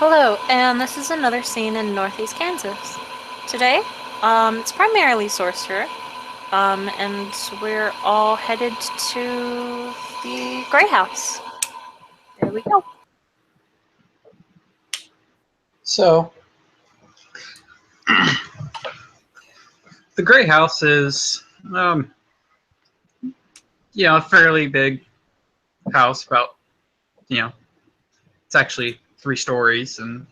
Hello, and this is another scene in Northeast Kansas. Today, it's primarily Sorcerer, and we're all headed to the Grey House. There we go. So, the Grey House is, a fairly big house. It's actually 3 stories and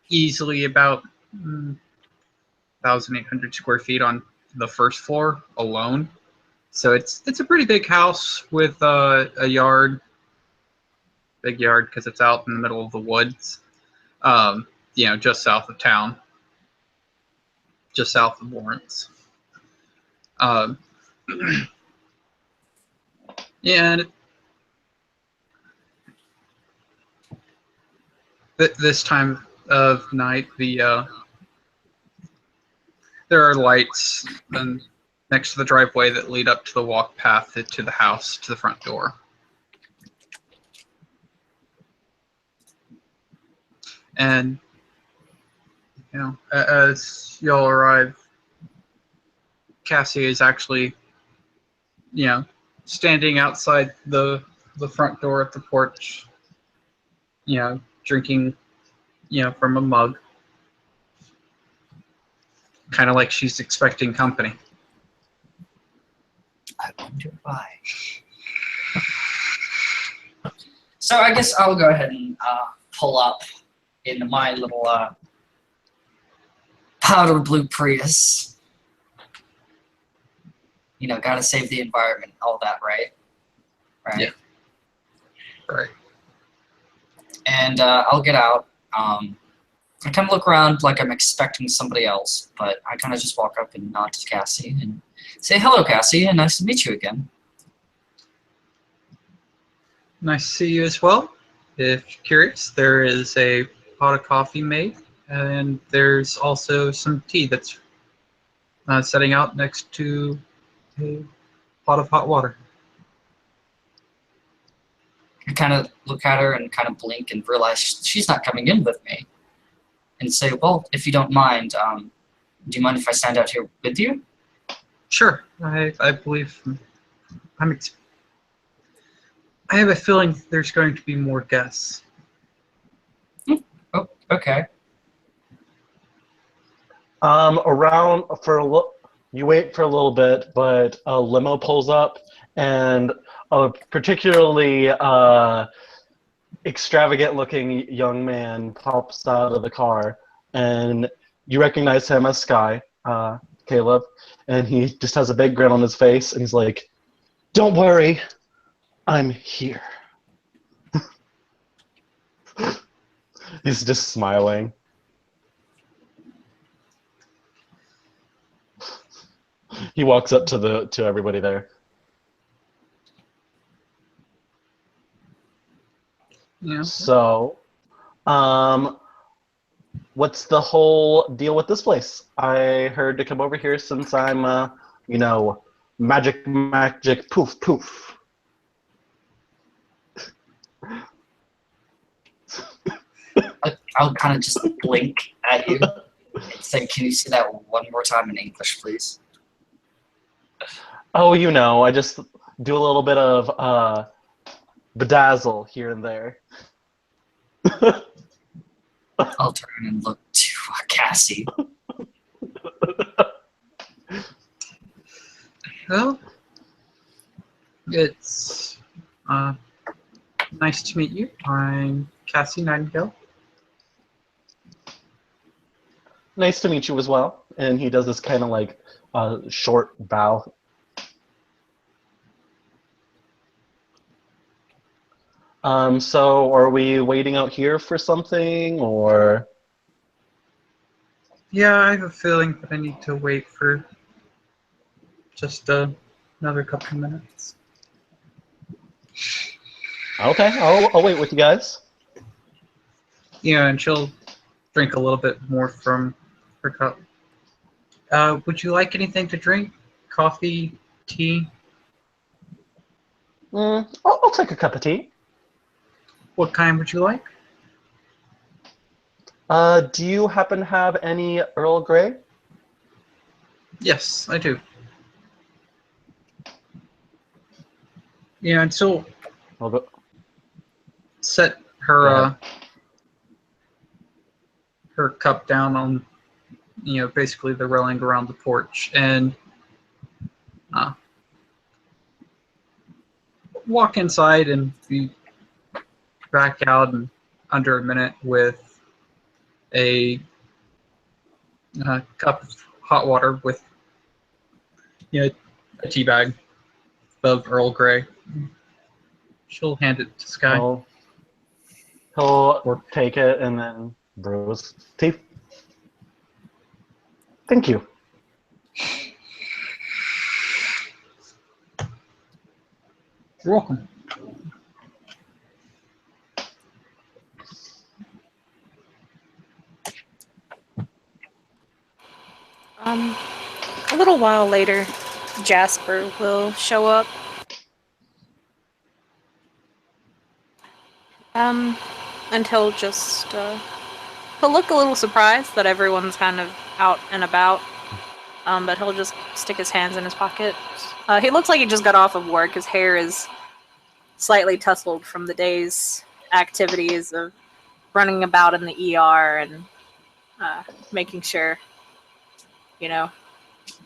easily about 1,800 square feet on the first floor alone. So it's a pretty big house with a yard, big yard because it's out in the middle of the woods. Just south of town, just south of Lawrence. Um, and this time of night, there are lights next to the driveway that lead up to the walk path to the house, to the front door. And as y'all arrive, Cassie is actually, standing outside the front door at the porch, drinking, from a mug, kind of like she's expecting company. I wonder why. So I guess I'll go ahead and pull up in my little powder blue Prius. Gotta save the environment, all that, right? Right. Yeah. Right. And I'll get out. I kind of look around like I'm expecting somebody else, but I kind of just walk up and nod to Cassie and say, "Hello, Cassie, and nice to meet you again." Nice to see you as well. If you're curious, there is a pot of coffee made, and there's also some tea that's setting out next to a pot of hot water. I kind of look at her and kind of blink and realize she's not coming in with me. And say, "Well, if you don't mind, do you mind if I stand out here with you?" Sure. I believe I have a feeling there's going to be more guests. Oh, okay. You wait for a little bit, but a limo pulls up, and a particularly extravagant-looking young man pops out of the car, and you recognize him as Sky, Caleb, and he just has a big grin on his face, and he's like, "Don't worry, I'm here." He's just smiling. He walks up to everybody there. Yeah. So, what's the whole deal with this place? I heard to come over here since I'm, magic, poof, poof. I'll kind of just blink at you and say, "Can you say that one more time in English, please?" Oh, I just do a little bit of bedazzle here and there. I'll turn and look to Cassie. Well, it's nice to meet you. I'm Cassie Nightingale. Nice to meet you as well. And he does this kind of like short bow. So are we waiting out here for something, or? Yeah, I have a feeling that I need to wait for just another couple minutes. Okay, I'll wait with you guys. Yeah, and she'll drink a little bit more from her cup. Would you like anything to drink? Coffee, tea? I'll take a cup of tea. What kind would you like? Do you happen to have any Earl Grey? Yes, I do. Yeah, and she'll I'll go. set Go her ahead. her cup down on, basically the railing around the porch, and uh, walk inside and be back out in under a minute with a cup of hot water with, a tea bag of Earl Grey. She'll hand it to Sky. He'll Or take it and then brew his tea. Thank you. you're welcome. A little while later, Jasper will show up. And he'll just, he'll look a little surprised that everyone's kind of out and about. But he'll just stick his hands in his pockets. He looks like he just got off of work. His hair is slightly tousled from the day's activities of running about in the ER and making sure,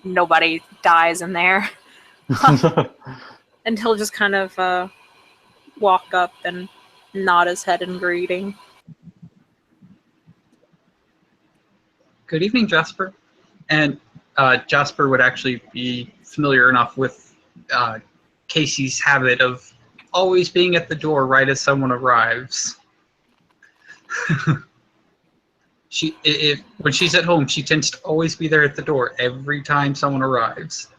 nobody dies in there. And he'll just kind of walk up and nod his head in greeting. Good evening, Jasper. And Jasper would actually be familiar enough with Casey's habit of always being at the door right as someone arrives. When she's at home, she tends to always be there at the door every time someone arrives.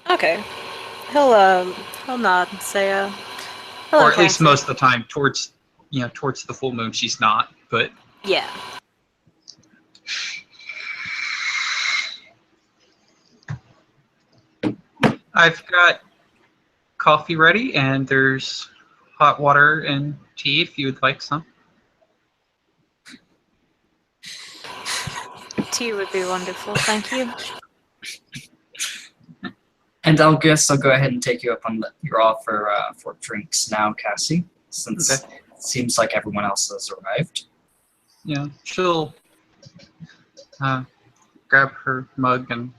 Okay. He'll nod and say, hello, Or at least Cassie. most of the time, towards the full moon, she's not. But Yeah. I've got coffee ready, and there's hot water and tea if you would like some. Tea would be wonderful, thank you. And I'll go ahead and take you up on your offer for drinks now, Cassie, since Okay. it seems like everyone else has arrived. Yeah, she'll grab her mug and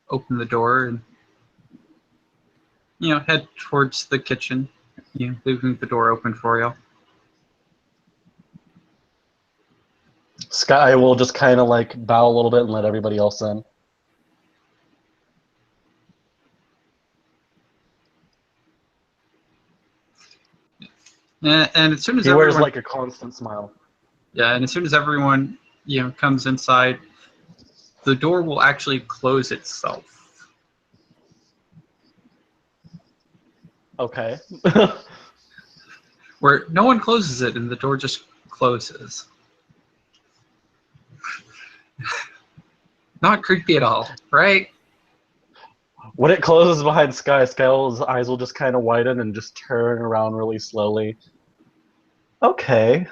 open the door and head towards the kitchen, leaving the door open for you. Sky will just kind of like bow a little bit and let everybody else in. And as soon as He wears everyone, like a constant smile. and as soon as everyone, comes inside, the door will actually close itself. Okay. Where no one closes it and the door just closes. Not creepy at all, right? When it closes behind Sky, Sky's eyes will just kind of widen and just turn around really slowly. Okay.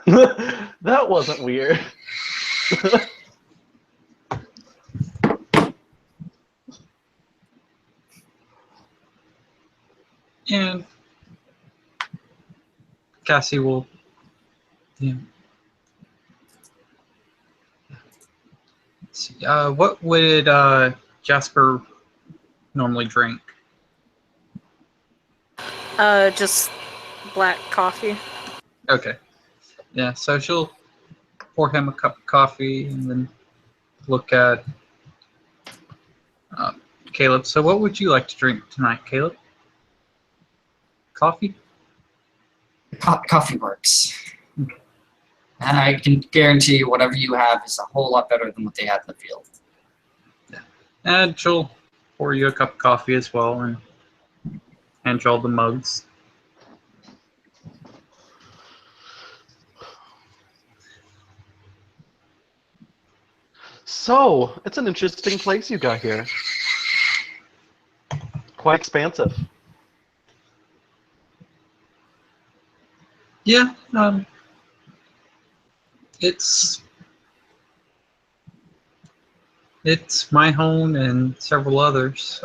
That wasn't weird. And Cassie will, let's see, what would Jasper normally drink? Just black coffee. Okay. Yeah, so she'll pour him a cup of coffee and then look at Caleb. So what would you like to drink tonight, Caleb? Coffee? Coffee works. And I can guarantee you whatever you have is a whole lot better than what they had in the field. Yeah. And she'll pour you a cup of coffee as well and hand you all the mugs. So, it's an interesting place you got here. Quite expansive. Yeah, It's my home and several others.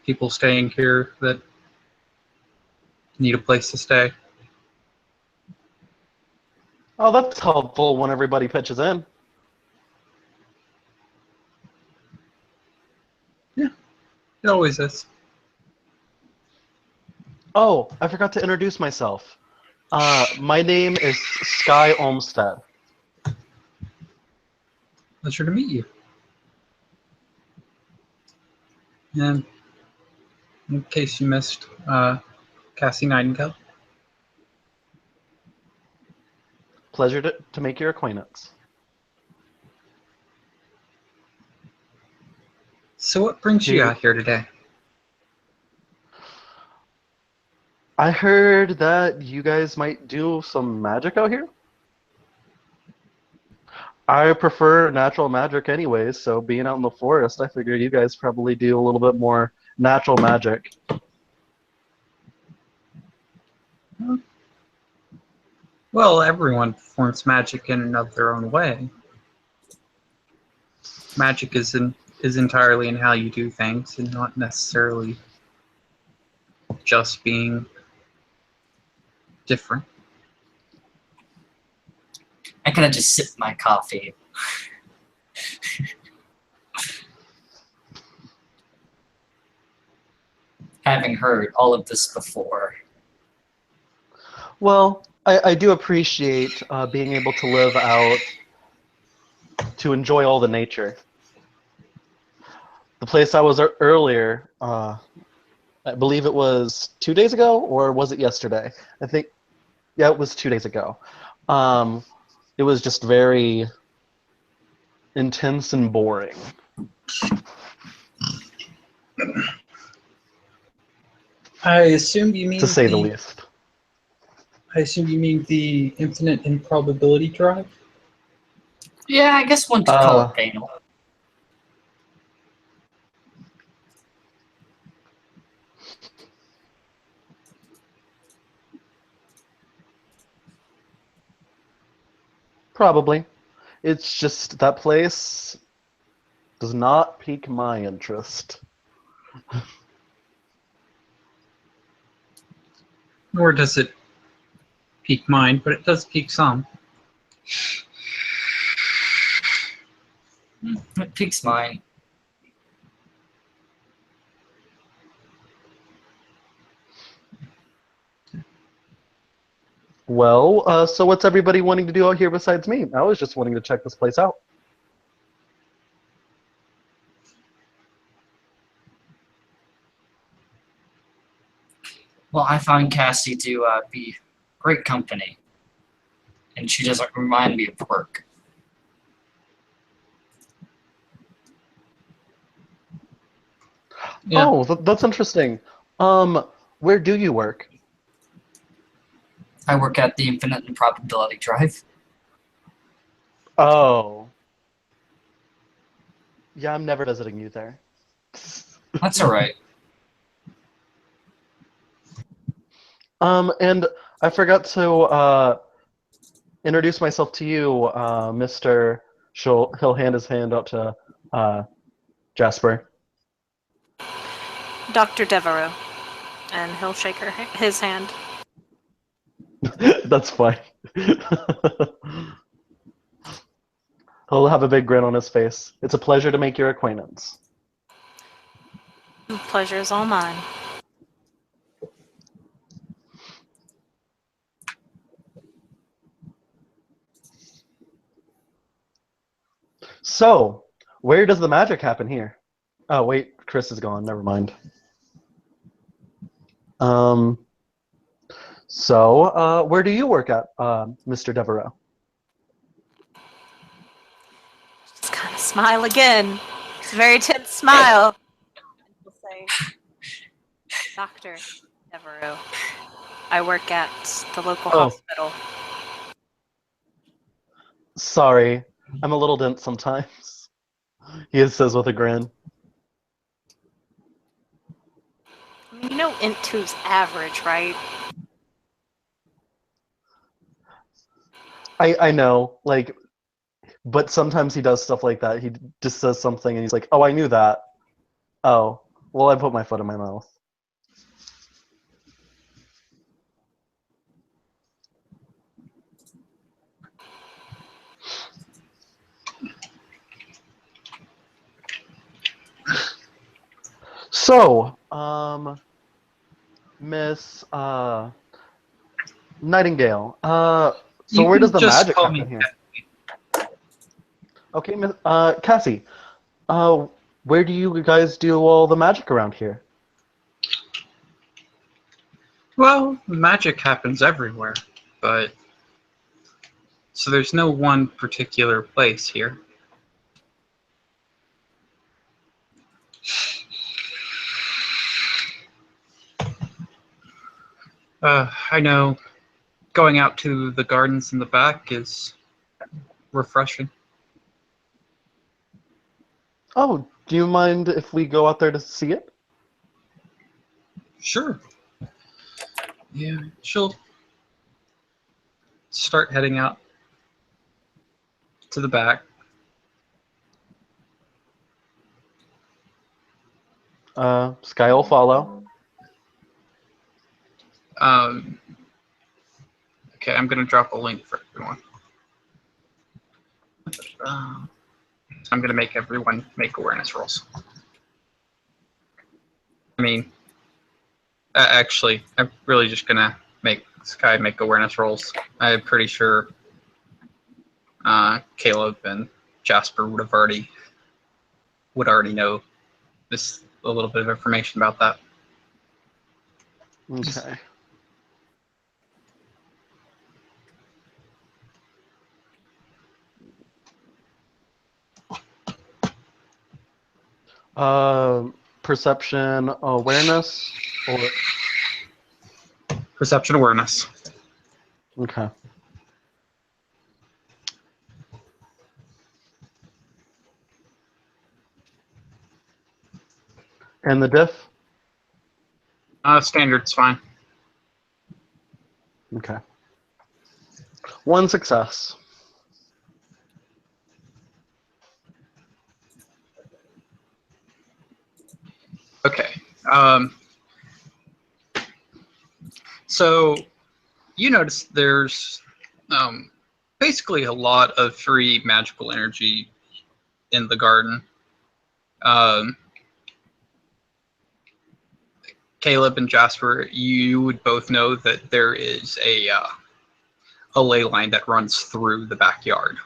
People staying here that need a place to stay. Oh, that's helpful when everybody pitches in. Yeah, it always is. Oh, I forgot to introduce myself. My name is Sky Olmsted. Pleasure to meet you. And in case you missed, Cassie Nightingale. Pleasure to make your acquaintance. So what brings you out here today? I heard that you guys might do some magic out here. I prefer natural magic anyways, so being out in the forest, I figured you guys probably do a little bit more natural magic. Well, everyone performs magic in and of their own way. Magic is entirely in how you do things, and not necessarily just being different. I kind of just sip my coffee. Having heard all of this before. Well, I do appreciate being able to live out, to enjoy all the nature. The place I was earlier, I believe it was 2 days ago, or was it yesterday? I think, yeah, it was 2 days ago. It was just very intense and boring. I assume you mean to say the least. I assume you mean the infinite improbability drive? Yeah, I guess one could call it banal. Probably. It's just that place does not pique my interest. Nor does it pique mine, but it does pique some. It piques mine. Well, so what's everybody wanting to do out here besides me? I was just wanting to check this place out. Well, I find Cassie to be great company. And she doesn't remind me of work. Yeah. Oh, that's interesting. Where do you work? I work at the Infinite Improbability Drive. Oh. Yeah, I'm never visiting you there. That's alright. And I forgot to introduce myself to you, Mr. He'll hand his hand out to Jasper. Dr. Devereaux. And he'll shake his hand. That's fine. He'll have a big grin on his face. It's a pleasure to make your acquaintance. The pleasure is all mine. So, where does the magic happen here? Oh, wait, Chris is gone. Never mind. So, where do you work at, Mr. Devereaux? Just kind of smile again. It's a very tense smile. And he'll say, Dr. Devereaux, I work at the local hospital. Sorry, I'm a little dense sometimes. He says with a grin. I mean, you know Int 2's average, right? I know, like, but sometimes he does stuff like that. He just says something and he's like, "Oh, I knew that." Oh, well, I put my foot in my mouth. So, Miss Nightingale. So You where does can the just magic call me happen here? Okay, Miss Cassie. Uh, where do you guys do all the magic around here? Well, magic happens everywhere, but so there's no one particular place here. I know going out to the gardens in the back is refreshing. Oh, do you mind if we go out there to see it? Sure. Yeah, she'll start heading out to the back. Sky will follow. Um, okay, I'm gonna drop a link for everyone. I'm gonna make everyone make awareness rolls. I mean, actually, I'm really just gonna make Sky make awareness rolls. I'm pretty sure Caleb and Jasper would already know this a little bit of information about that. Okay. Perception, awareness, or Perception awareness. okay. And the diff? Standard's fine. Okay. One success. Okay. So you notice there's basically a lot of free magical energy in the garden. Um, Caleb and Jasper, you would both know that there is a ley line that runs through the backyard.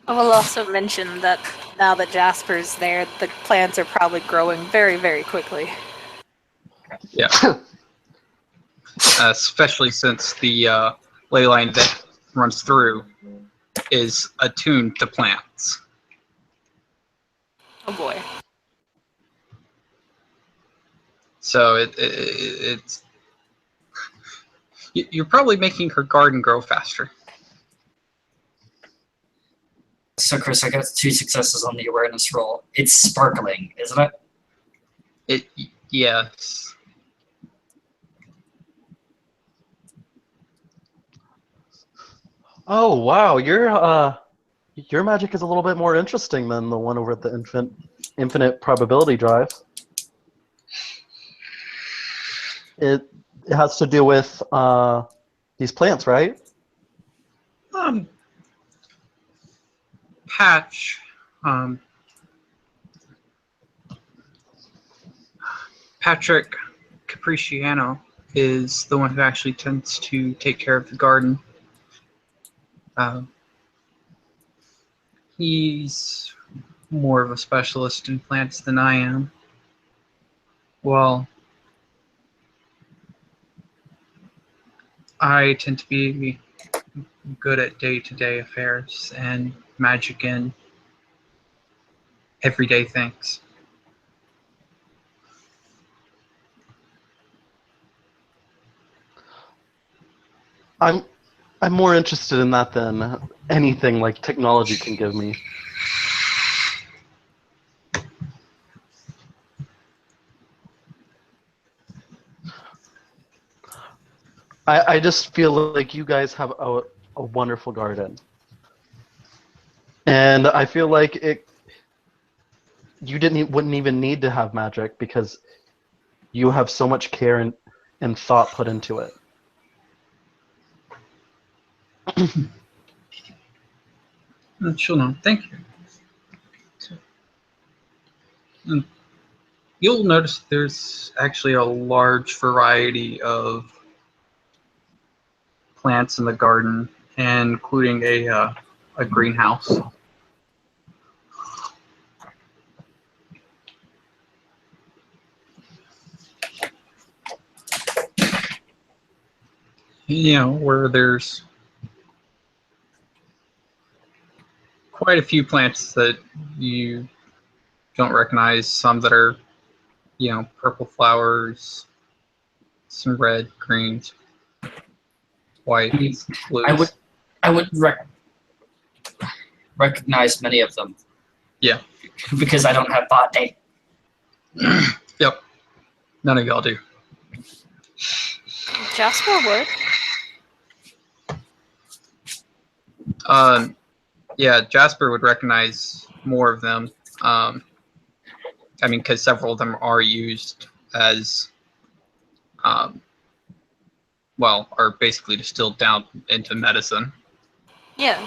I will also mention that now that Jasper's there, the plants are probably growing very, very quickly. Yeah. Especially since the ley line that runs through is attuned to plants. Oh boy. So it's you're probably making her garden grow faster. So, Chris, I got 2 successes on the awareness roll. It's sparkling, isn't it? Yes. Oh wow, your magic is a little bit more interesting than the one over at the infinite probability drive. It has to do with these plants, right? Patch. Patrick Capriciano is the one who actually tends to take care of the garden. He's more of a specialist in plants than I am. Well, I tend to be good at day-to-day affairs and magic in everyday things. I'm I'm more interested in that than anything like technology can give me. I just feel like you guys have a wonderful garden. And I feel like you wouldn't even need to have magic because you have so much care and thought put into it. Sure, no, thank you. And you'll notice there's actually a large variety of plants in the garden, including a greenhouse. You know, where there's quite a few plants that you don't recognize, some that are, you know, purple flowers, some red, greens, white, blues. I would recognize many of them. Yeah. Because I don't have botany. Yep. None of y'all do. Jasper would. Yeah, Jasper would recognize more of them. I mean, because several of them are used as, well, are basically distilled down into medicine. Yeah.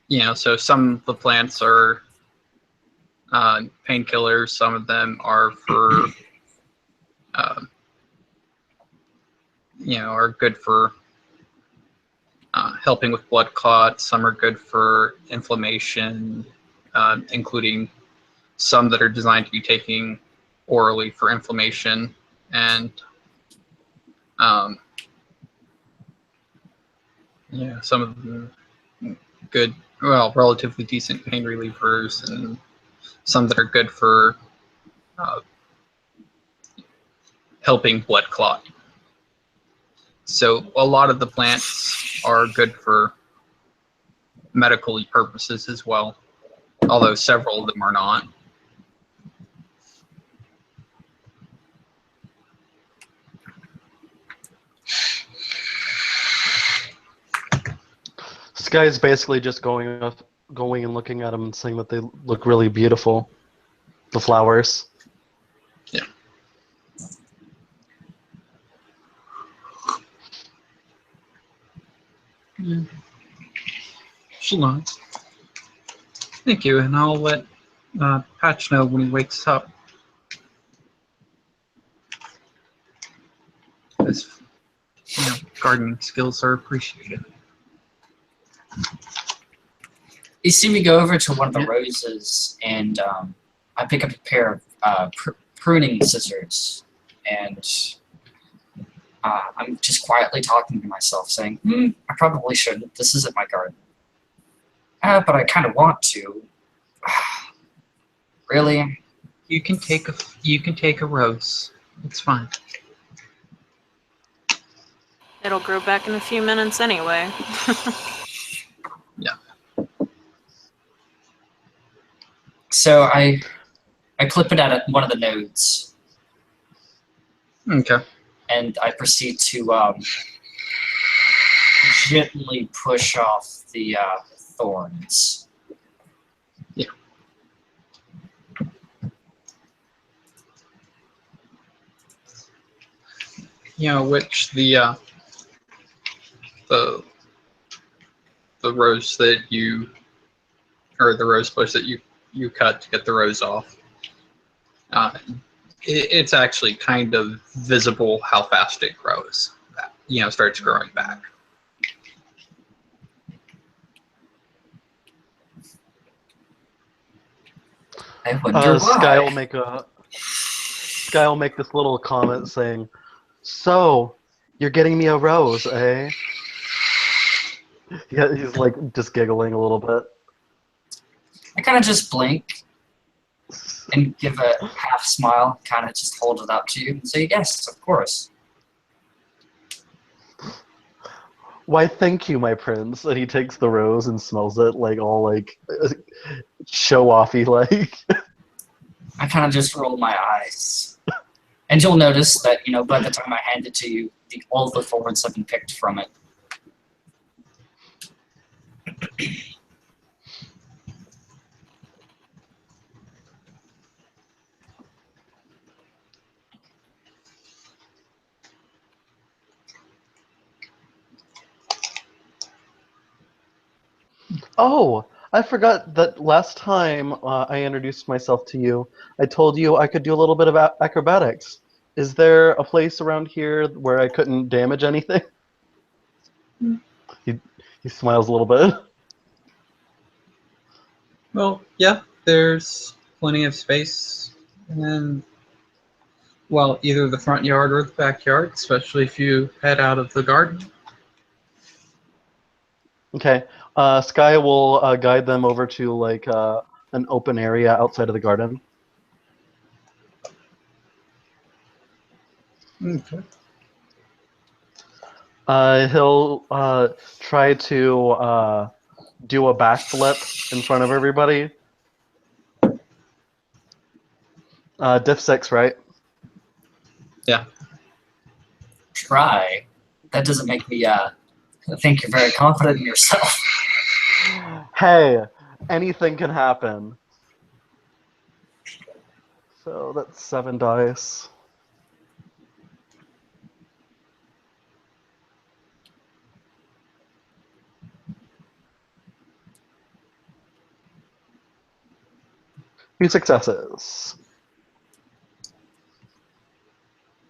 You know, so some of the plants are painkillers. Some of them are for, you know, are good for helping with blood clots. Some are good for inflammation, including some that are designed to be taken orally for inflammation, and yeah, some of them good, well, relatively decent pain relievers, and some that are good for helping blood clot. So a lot of the plants are good for medical purposes as well, although several of them are not. This guy is basically just going and looking at them and saying that they look really beautiful. The flowers. Yeah. Shalom. Thank you, and I'll let Patch know when he wakes up. His, you know, gardening skills are appreciated. You see me go over to one of the roses, and I pick up a pair of pruning scissors, and I'm just quietly talking to myself, saying, I probably shouldn't. This isn't my garden. But I kind of want to. Really? You can take a rose. It's fine. It'll grow back in a few minutes anyway. Yeah. So I clip it at one of the nodes, Okay. and I proceed to gently push off the thorns. Yeah. You know, which the rose that you, or the rose bush that you cut to get the rose off. It's actually kind of visible how fast it grows. You know, starts growing back. I wonder why. Sky will make this little comment saying, "So, you're getting me a rose, eh?" Yeah, he's like just giggling a little bit. I kind of just blink and give a half smile, kind of just hold it up to you and say, yes, of course. Why, thank you, my prince. And he takes the rose and smells it, like all like show-offy, like. I kind of just roll my eyes. And you'll notice that, by the time I hand it to you, all the thorns have been picked from it. Oh, I forgot that last time I introduced myself to you, I told you I could do a little bit of acrobatics. Is there a place around here where I couldn't damage anything? He smiles a little bit. Well, yeah, there's plenty of space, and well, either the front yard or the backyard, especially if you head out of the garden. Okay. Sky will guide them over to like an open area outside of the garden. Okay. He'll try to do a backflip in front of everybody. Diff 6, right? Yeah. Try. That doesn't make me think you're very confident in yourself. Hey, anything can happen. So that's 7 dice. Two successes.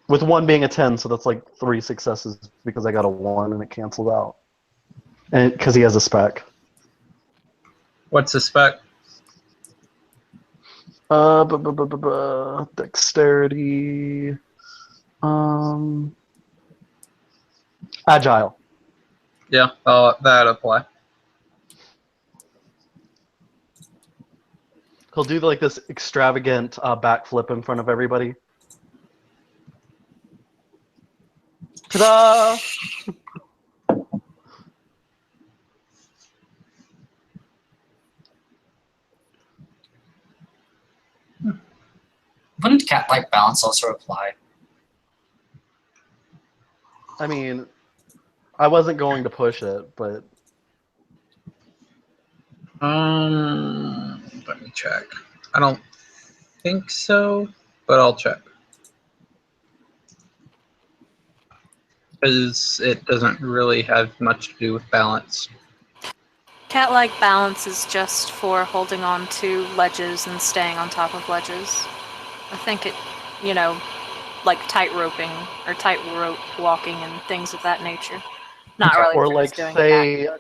With one being a 10, so that's like 3 successes because I got a 1 and it cancels out. And because he has a spec. What's the spec? Dexterity. Agile. Yeah, that apply. He'll do like this extravagant backflip in front of everybody. Ta-da! Wouldn't cat-like balance also apply? I mean, I wasn't going to push it, but Let me check. I don't think so, but I'll check. Because it doesn't really have much to do with balance. Cat-like balance is just for holding on to ledges and staying on top of ledges. I think it, like tight roping or tight rope walking and things of that nature. Not Okay. really or sure like it's doing that.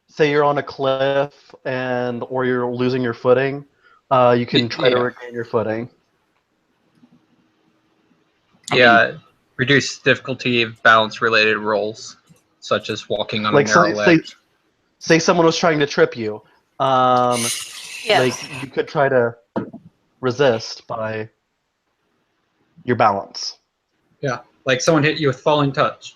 say you're on a cliff or you're losing your footing, you can try to Yeah. regain your footing. Yeah, reduce difficulty of balance-related rolls, such as walking on a Like narrow ledge. say someone was trying to trip you. Yes. Like you could try to resist by your balance. Yeah, like someone hit you with falling touch.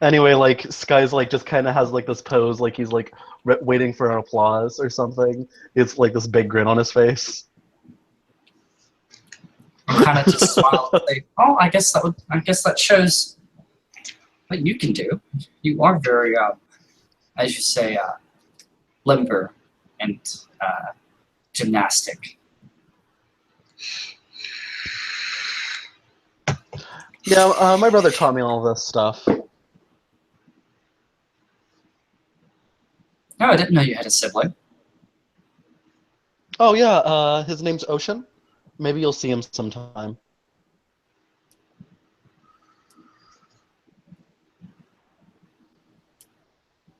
Anyway, like Sky's like just kind of has like this pose, like he's like waiting for an applause or something. It's like this big grin on his face. And kind of just smile and say, "Oh, I guess that shows what you can do. You are very, as you say, limber and gymnastic." Yeah, my brother taught me all this stuff. No, I didn't know you had a sibling. Oh yeah, his name's Ocean. Maybe you'll see him sometime.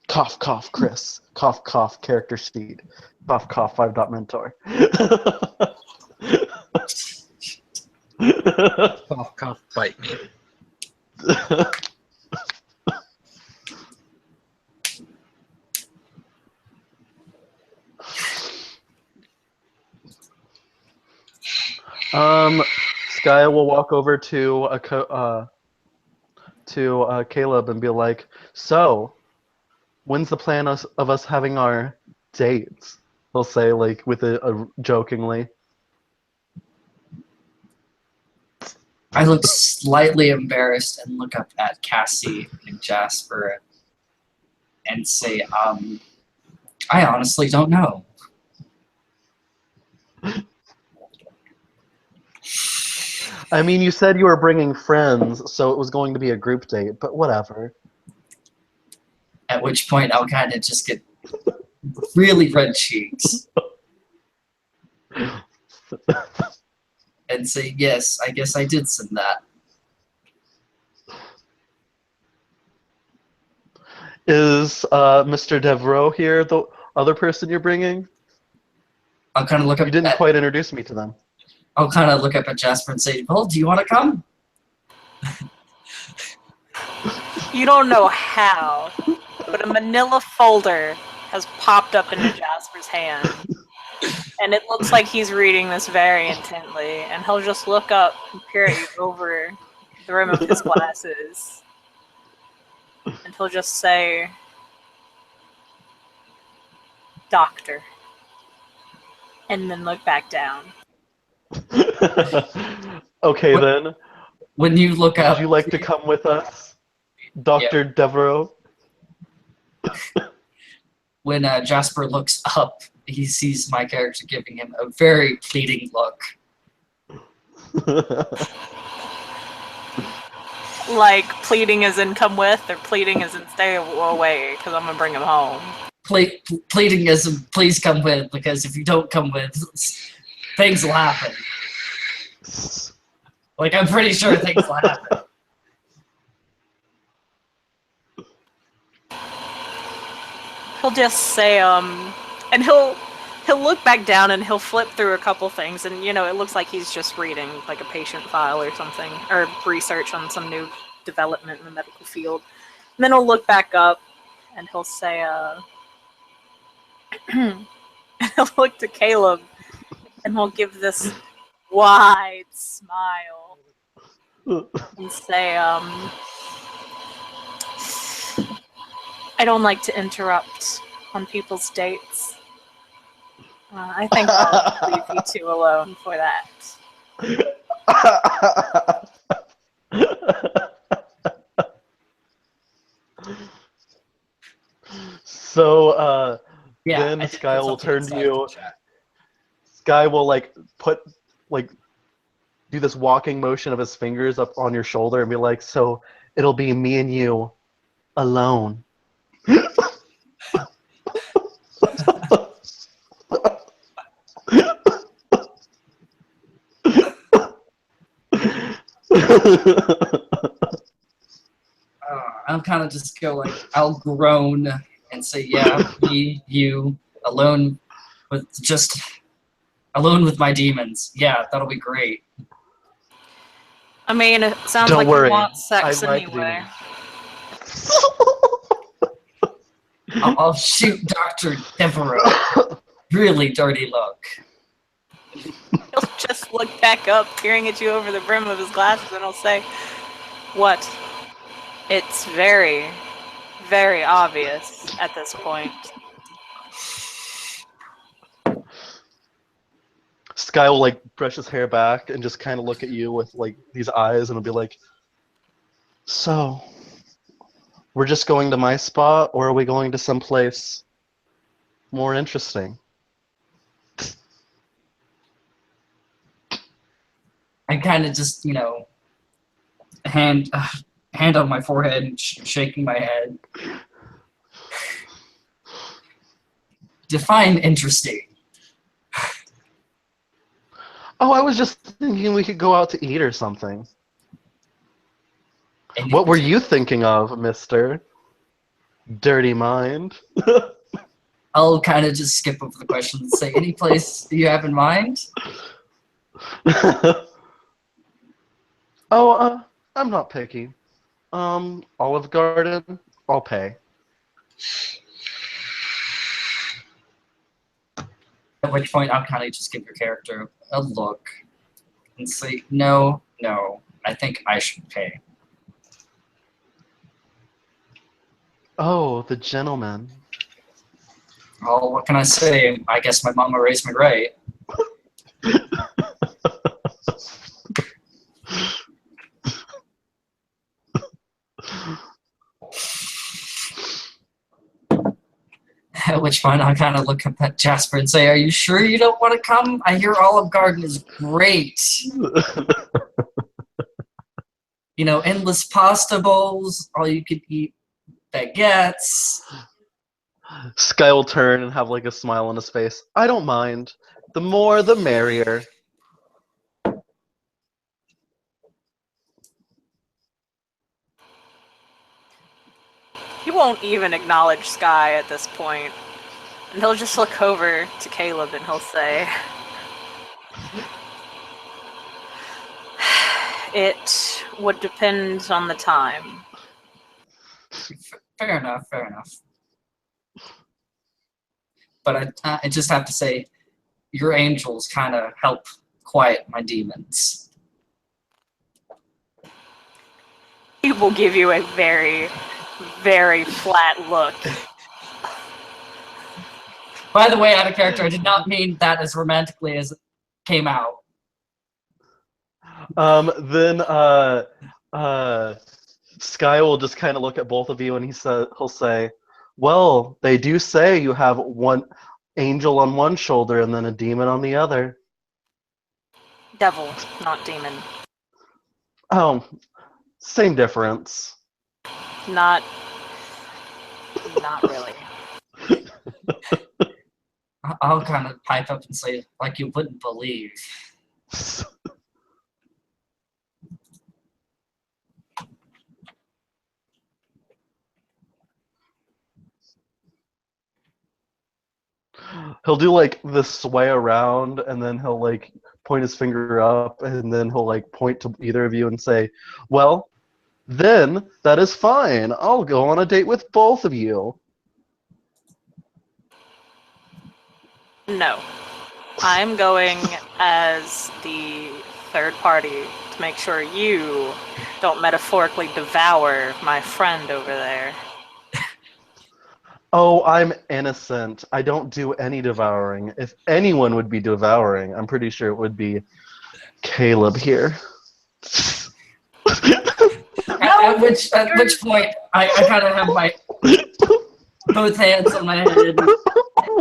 Cough, cough, Chris. Cough, cough, character sheet. Cough, cough, 5 mentor. Cough, cough, bite me. Sky will walk over to Caleb and be like, "So, when's the plan of us having our dates?" He'll say, like, with a jokingly. I look slightly embarrassed and look up at Cassie and Jasper and say, I honestly don't know. I mean, you said you were bringing friends, so it was going to be a group date, but whatever. At which point I'll kind of just get really red cheeks and say, yes, I guess I did send that. Is Mr. Devereaux here the other person you're bringing? I'll kind of look You up didn't at, quite introduce me to them. I'll kind of look up at Jasper and say, well, do you want to come? You don't know how, but a manila folder has popped up into Jasper's hand. And it looks like he's reading this very intently, and he'll just look up and peer at you over the rim of his glasses. And he'll just say, "Doctor." And then look back down. Okay, What- then. When you look up, Would you like to come with us, Dr. Devereaux? when Jasper looks up, he sees my character giving him a very pleading look. Like, pleading as in come with, or pleading as in stay away, because I'm going to bring him home. Pleading as in, please come with, because if you don't come with, things will happen. Like, I'm pretty sure things will happen. He'll just say, and he'll look back down and he'll flip through a couple things, and it looks like he's just reading like a patient file or something, or research on some new development in the medical field. And then he'll look back up and he'll say, he'll look to Caleb and he'll give this wide smile and say, I don't like to interrupt on people's dates. I think I'll leave you two alone for that. So, Yeah, then I think Sky that's will up to turn to inside you. the chat. Sky will, do this walking motion of his fingers up on your shoulder and be like, so it'll be me and you alone. I'll kind of just go like, I'll groan and say, yeah, me, you, alone with my demons. Yeah, that'll be great. I mean, it sounds Don't like worry, you want sex I like anyway. I'll shoot Dr. Devereaux. Really dirty look. He'll just look back up, peering at you over the brim of his glasses, and he'll say, "What? It's very, very obvious at this point." Sky will brush his hair back and just kind of look at you with these eyes and will be like, so, we're just going to my spot, or are we going to someplace more interesting? I kind of just, hand on my forehead and shaking my head. Define interesting. Oh, I was just thinking we could go out to eat or something. What were you thinking of, mister? Dirty mind. I'll kind of just skip over the question and say, any place you have in mind? I'm not picky. Olive Garden, I'll pay. At which point I'll kind of just give your character a look and say, no, I think I should pay. Oh, the gentleman. Oh, what can I say? I guess my mama raised me right. At which point I kind of look up at Jasper and say, are you sure you don't want to come? I hear Olive Garden is great. You know, endless pasta bowls, all you could eat baguettes. Sky will turn and have like a smile on his face. I don't mind. The more, the merrier. He won't even acknowledge Sky at this point. And he'll just look over to Caleb and he'll say, it would depend on the time. Fair enough, fair enough. But I just have to say, your angels kind of help quiet my demons. He will give you a very, very flat look. By the way, out of character, I did not mean that as romantically as it came out. Then Sky will just kind of look at both of you and he'll say, well, they do say you have one angel on one shoulder and then a demon on the other. Devil, not demon. Oh, same difference. Not really. I'll kind of pipe up and say, like you wouldn't believe. He'll do like the sway around and then he'll like point his finger up and then he'll like point to either of you and say, well, then that is fine. I'll go on a date with both of you. No. I'm going as the third party to make sure you don't metaphorically devour my friend over there. Oh, I'm innocent. I don't do any devouring. If anyone would be devouring, I'm pretty sure it would be Caleb here. At which point, I kind of have my both hands on my head,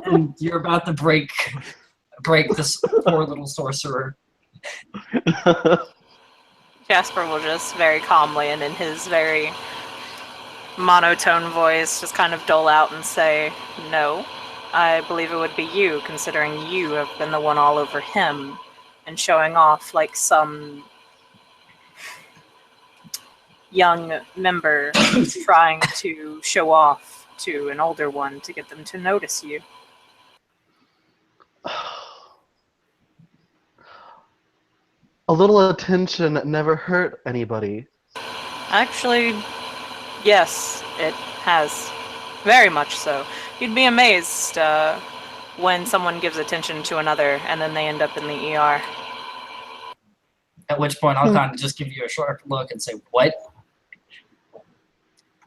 and you're about to break this poor little sorcerer. Jasper will just very calmly and in his very monotone voice just kind of dole out and say, no, I believe it would be you, considering you have been the one all over him and showing off like some young member who's trying to show off to an older one to get them to notice you. A little attention never hurt anybody. Actually, yes, it has. Very much so. You'd be amazed when someone gives attention to another and then they end up in the ER. At which point, I'll kind of just give you a short look and say, what?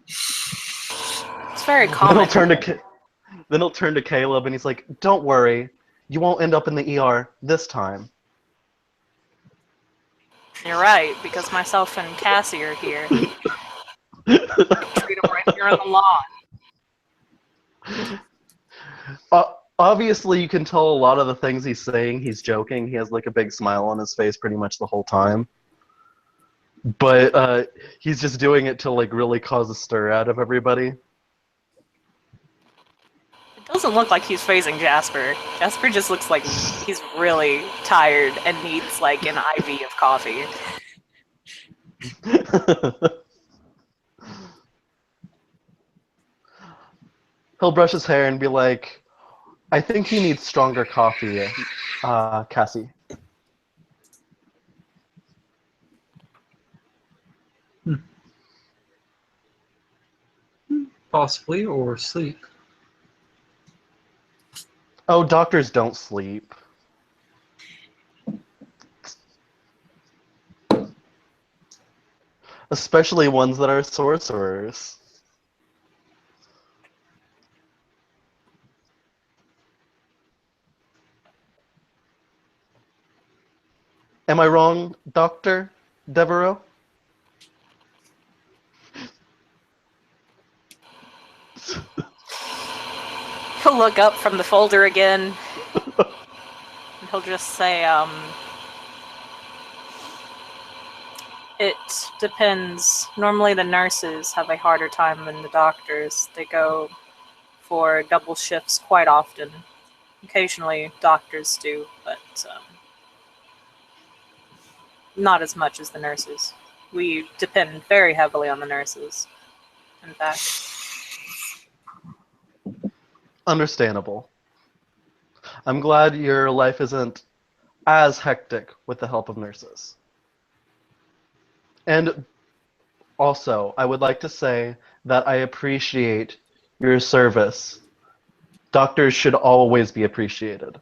It's very Then common. he'll turn to Caleb and he's like, don't worry. You won't end up in the ER this time. You're right, because myself and Cassie are here. Treat him right here on the lawn. Obviously, you can tell a lot of the things he's saying, he's joking. He has like a big smile on his face pretty much the whole time. But he's just doing it to like really cause a stir out of everybody. It doesn't look like he's phasing Jasper. Jasper just looks like he's really tired and needs like an IV of coffee. He'll brush his hair and be like, I think he needs stronger coffee, Cassie. Possibly, or sleep. Oh, doctors don't sleep. Especially ones that are sorcerers. Am I wrong, Dr. Devereaux? He'll look up from the folder again. And he'll just say, it depends. Normally the nurses have a harder time than the doctors. They go for double shifts quite often. Occasionally doctors do, but not as much as the nurses. We depend very heavily on the nurses, in fact. Understandable. I'm glad your life isn't as hectic with the help of nurses. And also, I would like to say that I appreciate your service. Doctors should always be appreciated.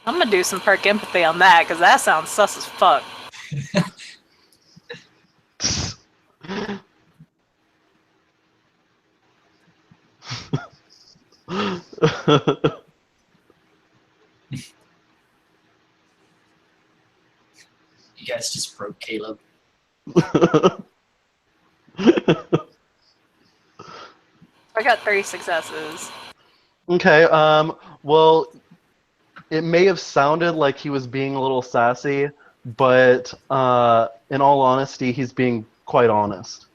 I'm gonna do some perk empathy on that, because that sounds sus as fuck. You guys just broke Caleb. I got 3 successes. Okay, well, it may have sounded like he was being a little sassy, but in all honesty, he's being quite honest.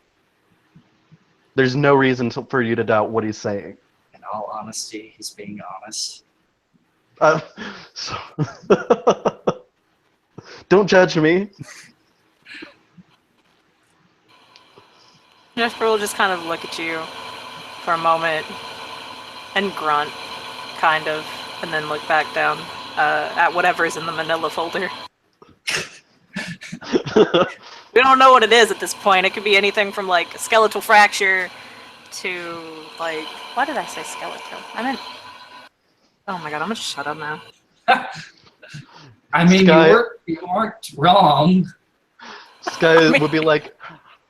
There's no reason for you to doubt what he's saying. In all honesty, he's being honest. So don't judge me. Jesper will just kind of look at you for a moment and grunt, kind of, and then look back down at whatever is in the manila folder. We don't know what it is at this point. It could be anything from, like, skeletal fracture to, like... Why did I say skeletal? I meant... Oh my god, I'm gonna just shut up now. I mean, Sky- you weren't wrong. This guy would be like,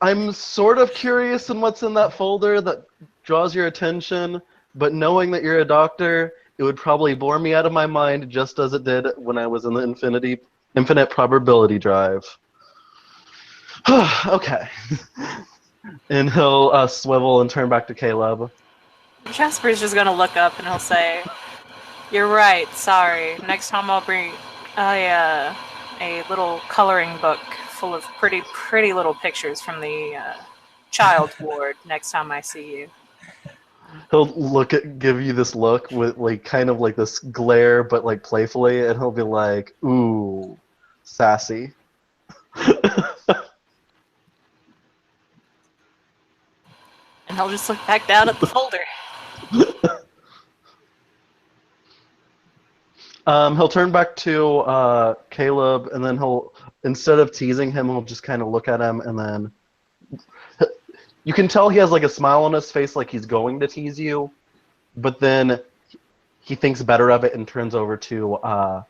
I'm sort of curious in what's in that folder that draws your attention, but knowing that you're a doctor, it would probably bore me out of my mind just as it did when I was in the infinite probability drive. Okay. And he'll swivel and turn back to Caleb. Jasper's just gonna look up and he'll say, "You're right, sorry. Next time I'll bring a little coloring book full of pretty little pictures from the child ward next time I see you." He'll give you this look with like kind of like this glare, but like playfully, and he'll be like, "Ooh, sassy." And he'll just look back down at the folder. He'll turn back to Caleb, and then instead of teasing him, he'll just kind of look at him, and then you can tell he has like a smile on his face, like he's going to tease you, but then he thinks better of it and turns over to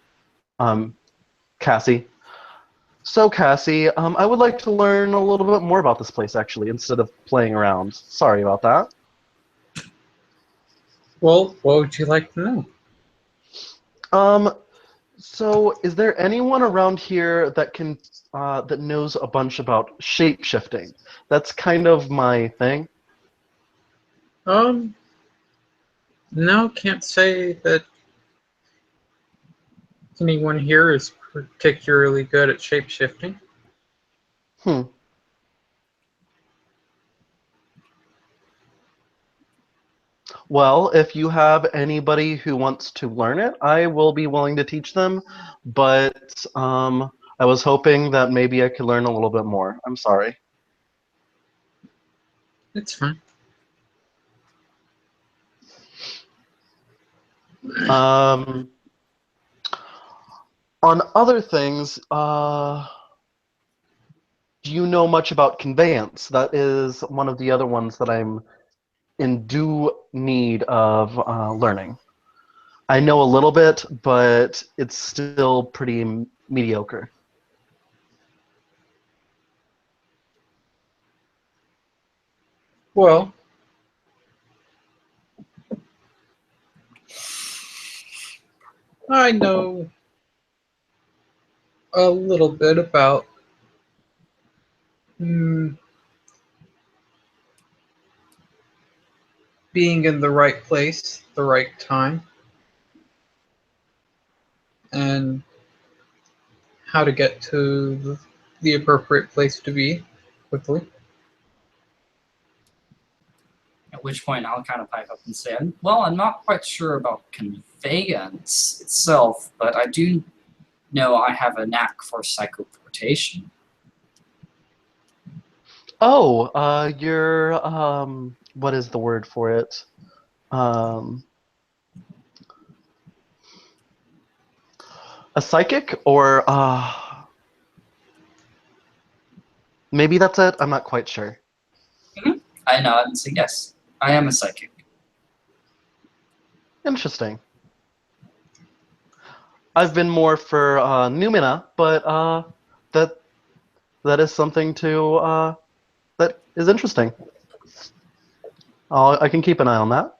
Cassie. So Cassie, I would like to learn a little bit more about this place, actually, instead of playing around. Sorry about that. Well, what would you like to know? So is there anyone around here that that knows a bunch about shape-shifting? That's kind of my thing. No, can't say that anyone here is particularly good at shape-shifting. Well, if you have anybody who wants to learn it, I will be willing to teach them, but I was hoping that maybe I could learn a little bit more. I'm sorry. It's fine. On other things, do you know much about conveyance? That is one of the other ones that I'm in due need of learning. I know a little bit, but it's still pretty mediocre. Well, I know a little bit about mm, being in the right place, the right time, and how to get to the appropriate place to be quickly. At which point I'll kind of pipe up and say, well, I'm not quite sure about conveyance itself, but I do know I have a knack for psychoportation. Oh, you're what is the word for it? Um, a psychic, or maybe that's it. I'm not quite sure. I nod and say, yes, I am a psychic. Interesting. I've been more for Numina, but that that is something to that is interesting. I can keep an eye on that.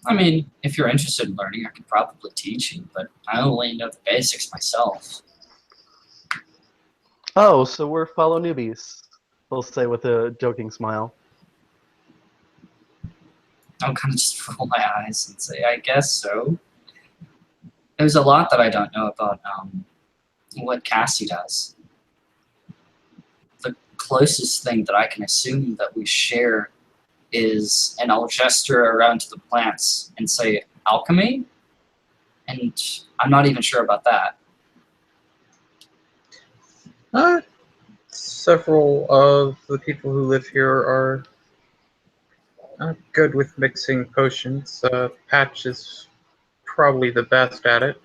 I mean, if you're interested in learning, I could probably teach you, but I only know the basics myself. Oh, so we're fellow newbies. He'll say with a joking smile. I'll kind of just roll my eyes and say, I guess so. There's a lot that I don't know about what Cassie does. The closest thing that I can assume that we share is, and I'll gesture around to the plants and say, alchemy? And I'm not even sure about that. Several of the people who live here are good with mixing potions. Patch is probably the best at it.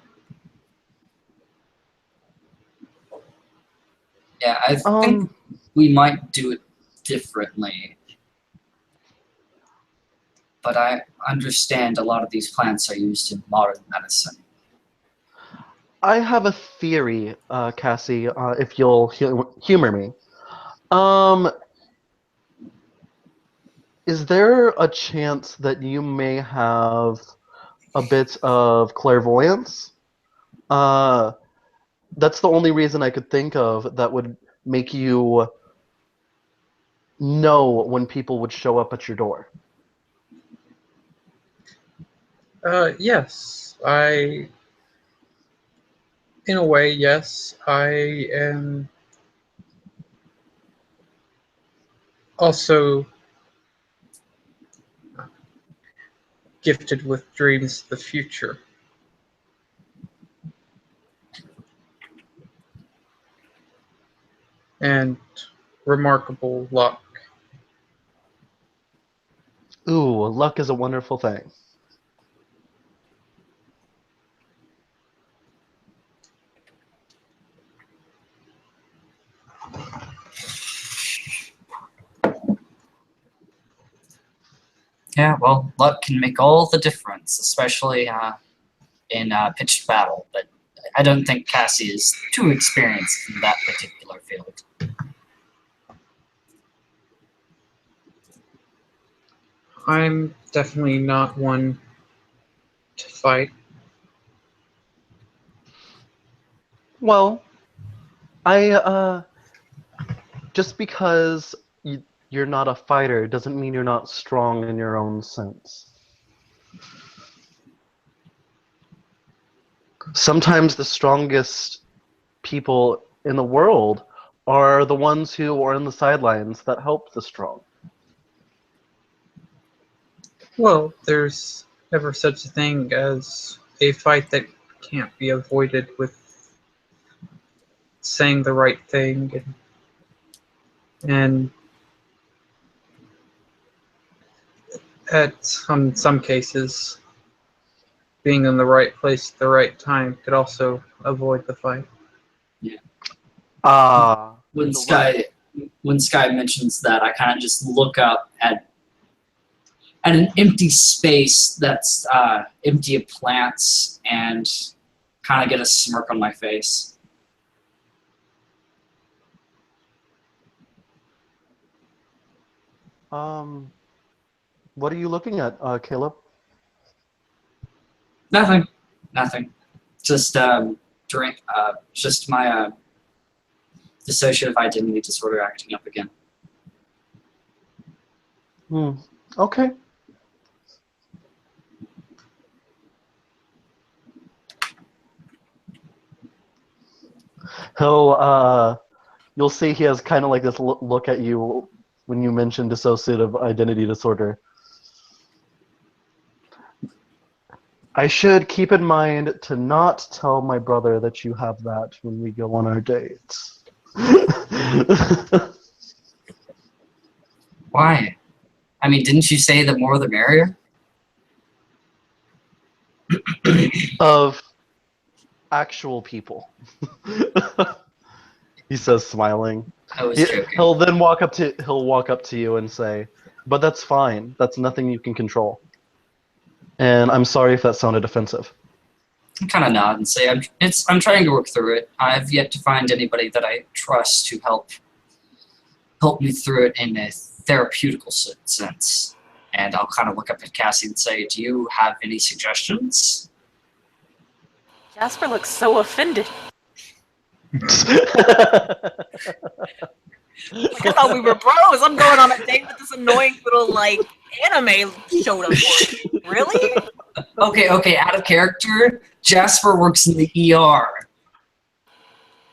Yeah, I think we might do it differently. But I understand a lot of these plants are used in modern medicine. I have a theory, Cassie, if you'll humor me. Um, is there a chance that you may have a bit of clairvoyance? That's the only reason I could think of that would make you know when people would show up at your door. Yes, in a way, yes, I am also gifted with dreams of the future. And remarkable luck. Ooh, luck is a wonderful thing. Yeah, well, luck can make all the difference, especially in pitched battle. But I don't think Cassie is too experienced in that particular field. I'm definitely not one to fight. Well, I just because you're not a fighter doesn't mean you're not strong in your own sense. Sometimes the strongest people in the world are the ones who are on the sidelines that help the strong. Well, there's never such a thing as a fight that can't be avoided with saying the right thing and at some cases being in the right place at the right time could also avoid the fight. Ah, When the right. Sky mentions that, I kind of just look up at at an empty space that's empty of plants and kind of get a smirk on my face. What are you looking at, Caleb? Nothing. Just drink. Just my dissociative identity disorder acting up again. Okay. You'll see he has kind of like this look at you when you mention dissociative identity disorder. I should keep in mind to not tell my brother that you have that when we go on our dates. Why? I mean, didn't you say the more the merrier? Of actual people. He says, smiling. I was joking. He'll then walk up to you and say, "But that's fine. That's nothing you can control." And I'm sorry if that sounded offensive. I kind of nod and say, I'm trying to work through it. I've yet to find anybody that I trust to help me through it in a therapeutical sense. And I'll kind of look up at Cassie and say, do you have any suggestions? Jasper looks so offended. Like, I thought we were bros. I'm going on a date with this annoying little, like, anime showed up for me. Really? Okay, out of character, Jasper works in the ER.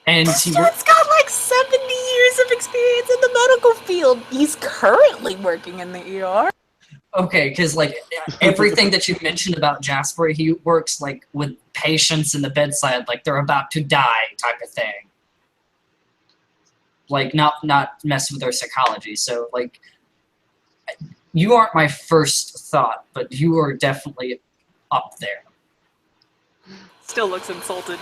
And This dude's got like 70 years of experience in the medical field. He's currently working in the ER. Okay, because like everything that you've mentioned about Jasper, he works like with patients in the bedside, like they're about to die type of thing. Like not mess with their psychology. So like, you aren't my first thought, but you are definitely up there. Still looks insulted.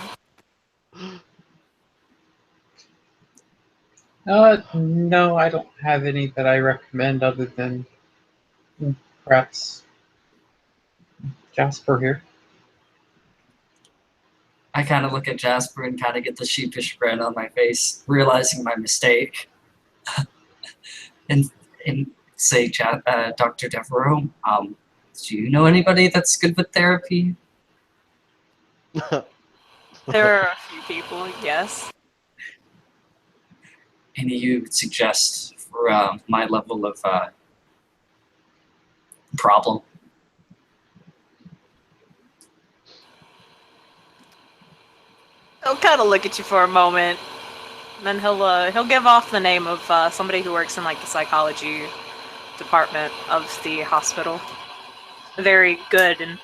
No, I don't have any that I recommend other than perhaps Jasper here. I kind of look at Jasper and kind of get the sheepish grin on my face, realizing my mistake, and say, Dr. Devereaux, do you know anybody that's good with therapy? There are a few people, yes. Any you would suggest for my level of problem? He'll kind of look at you for a moment, and then he'll give off the name of somebody who works in like the psychology department of the hospital. A very good and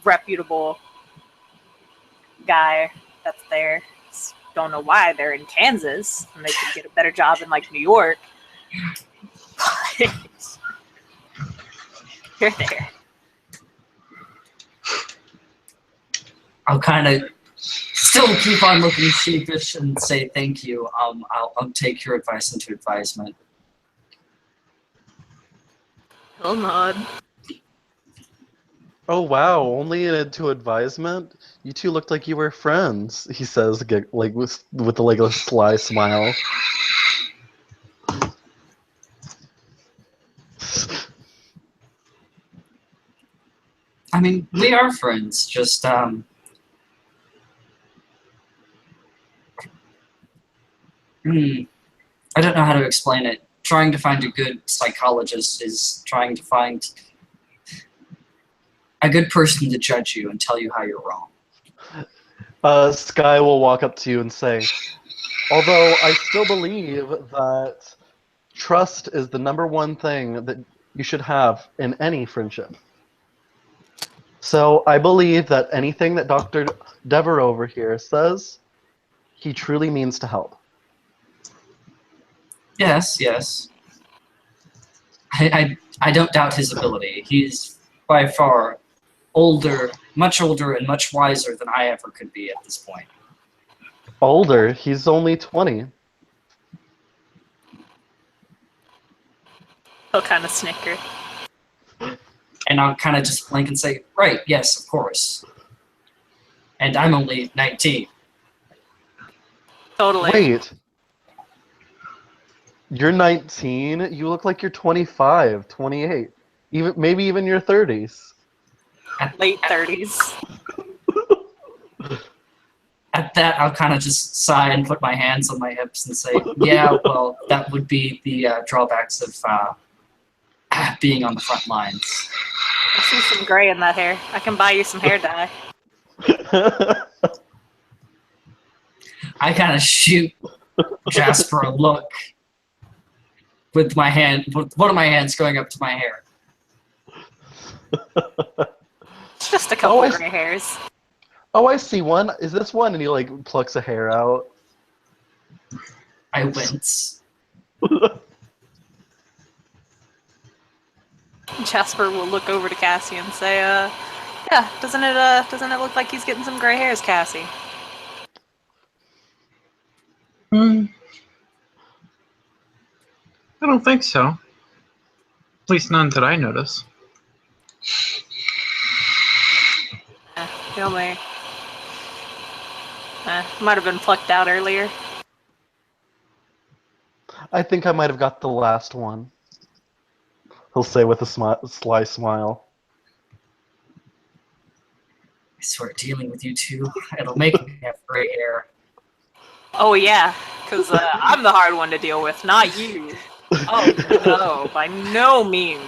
reputable guy that's there. Just don't know why they're in Kansas, and they could get a better job in like New York. But you're there. I'll kind of still keep on looking sheepish and say thank you. I'll take your advice into advisement. He'll nod. Oh wow, only into advisement? You two looked like you were friends, he says, like with like a sly smile. I mean, we are friends, just I don't know how to explain it. Trying to find a good psychologist is trying to find a good person to judge you and tell you how you're wrong. Sky will walk up to you and say, although I still believe that trust is the #1 thing that you should have in any friendship. So I believe that anything that Dr. Devereaux over here says, he truly means to help. Yes. I don't doubt his ability. He's by far older, much older, and much wiser than I ever could be at this point. Older? He's only 20. He'll kind of snicker. And I'll kind of just blink and say, right, yes, of course. And I'm only 19. Totally. Wait. You're 19? You look like you're 25, 28. Maybe even your 30s. Late 30s. At that, I'll kind of just sigh and put my hands on my hips and say, yeah, well, that would be the drawbacks of being on the front lines. I see some gray in that hair. I can buy you some hair dye. I kind of shoot Jasper a look with my hand, with one of my hands going up to my hair. It's just a couple gray hairs. Oh, I see one. Is this one? And he like plucks a hair out. I wince. Jasper will look over to Cassie and say, yeah, doesn't it look like he's getting some gray hairs, Cassie? I don't think so. At least none that I notice. He only might have been plucked out earlier. I think I might have got the last one. He'll say with a sly smile. I swear, dealing with you two, it'll make me have gray hair. Oh yeah, because I'm the hard one to deal with, not you. Oh no, by no means.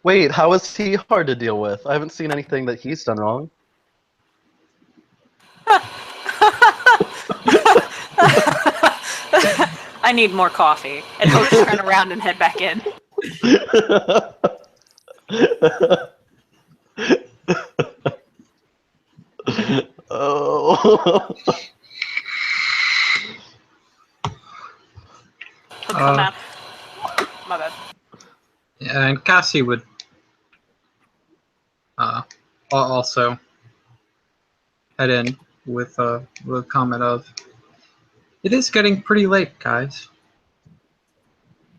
Wait, how is he hard to deal with? I haven't seen anything that he's done wrong. I need more coffee. And he'll turn around and head back in. Oh. He'll come out. My bad. Yeah, and Cassie would also head in with a comment of, "It is getting pretty late, guys.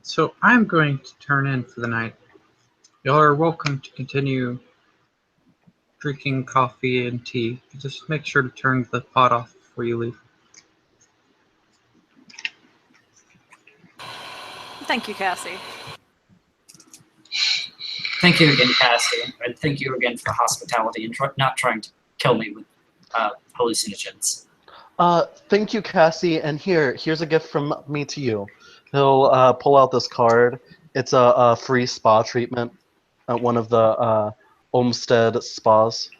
So I'm going to turn in for the night. Y'all are welcome to continue drinking coffee and tea. Just make sure to turn the pot off before you leave." Thank you, Cassie. Thank you again, Cassie. And thank you again for hospitality and not trying to kill me with hallucinogens. Thank you, Cassie. And here's a gift from me to you. He'll pull out this card. It's a free spa treatment at one of the Olmsted spas.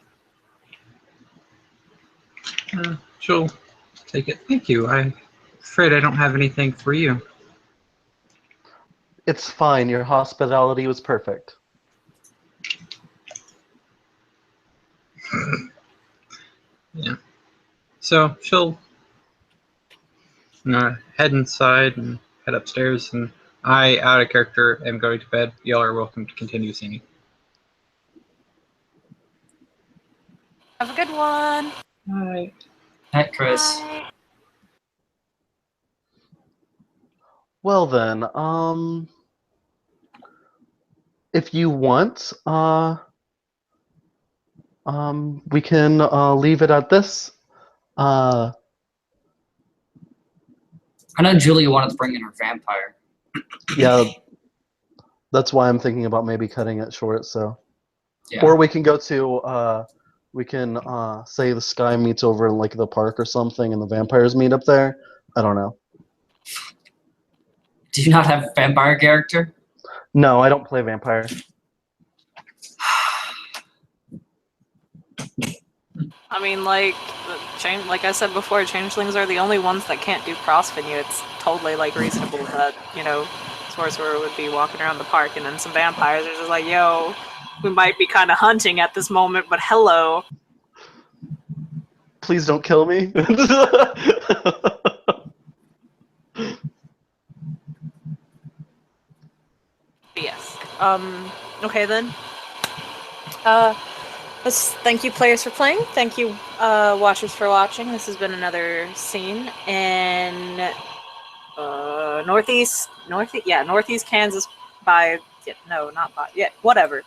She'll take it. Thank you. I'm afraid I don't have anything for you. It's fine. Your hospitality was perfect. Yeah. So she'll head inside and head upstairs, and I, out of character, am going to bed. Y'all are welcome to continue singing. Have a good one. Bye. Night, Chris. Bye. Well then, if you want, we can leave it at this. I know Julia wanted to bring in her vampire. Yeah, that's why I'm thinking about maybe cutting it short. So, Yeah. or we can go to say the sky meets over in like the park or something, and the vampires meet up there. I don't know. Do you not have a vampire character? No, I don't play vampire. I mean, like I said before, changelings are the only ones that can't do cross venue. It's totally like reasonable that Sorcerer would be walking around the park, and then some vampires are just like, "Yo, we might be kind of hunting at this moment, but hello." Please don't kill me. Yes. Okay then. Let's thank you players for playing. Thank you watchers for watching. This has been another scene in Northeast Kansas by, yeah, no, not by, yeah, whatever.